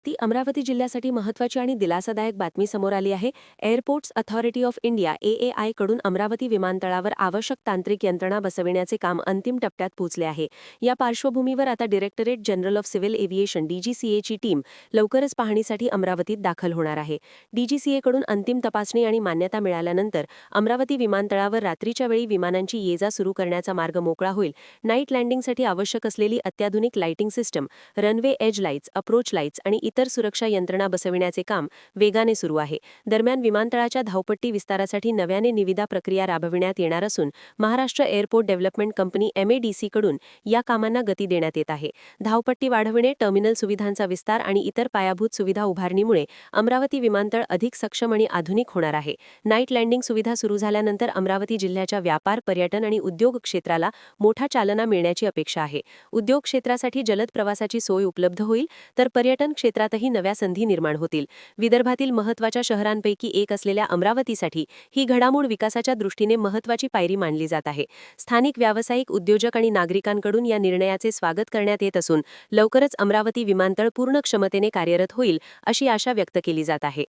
ती अमरावती जिल्ह्यासाठी महत्त्वाची आणि दिलासादायक बातमी समोर आली आहे. Airports authority of India (AAI) कडून अमरावती विमानतळावर आवश्यक तांत्रिक यंत्रणा बसविण्याचे काम अंतिम टप्प्यात पोहोचले आहे. या पार्श्वभूमीवर आता directorate general of civil aviation (DGCA) ची टीम लवकरच पाहणीसाठी अमरावतीत दाखल होणार आहे. DGCA कडून अंतिम तपासणी आणि मान्यता मिळाल्यानंतर अमरावती विमानतळावर रात्रीच्या वेळी विमानांची ये-जा सुरू करण्याचा मार्ग मोकळा होईल. नाईट लँडिंगसाठी आवश्यक असलेली अत्याधुनिक lighting system, runway edge lights, approach lights आणि इतर सुरक्षा यंत्रणा बसविण्याचे काम वेगाने सुरू आहे. दरम्यान विमानतळाच्या धावपट्टी विस्तारासाठी नव्याने निविदा प्रक्रिया राबविण्यात येणार असून Maharashtra airport development company (MADC) कडून या कामांना गती देण्यात येत आहे. धावपट्टी वाढविणे, टर्मिनल सुविधांचा विस्तार आणि इतर पायाभूत सुविधा उभारणीमुळे अमरावती विमानतळ अधिक सक्षम आणि आधुनिक होणार आहे. नाईट लँडिंग सुविधा सुरू झाल्यानंतर अमरावती जिल्ह्याच्या व्यापार, पर्यटन आणि उद्योग क्षेत्राला मोठा चालना मिळण्याची अपेक्षा आहे. उद्योग क्षेत्रासाठी जलद प्रवासाची सोय उपलब्ध होईल, तर पर्यटन क्षेत्रातही नव्या संधी निर्माण होतील. विदर्भातील महत्त्वाच्या शहरांपैकी एक असलेल्या अमरावतीसाठी ही घडामोड विकासाच्या दृष्टीने महत्त्वाची पायरी मानली जात आहे. स्थानिक व्यावसायिक, उद्योजक आणि नागरिकांकडून या निर्णयाचे स्वागत करण्यात येत असून लवकरच अमरावती विमानतळ पूर्ण क्षमतेने कार्यरत होईल अशी आशा व्यक्त केली जात आहे.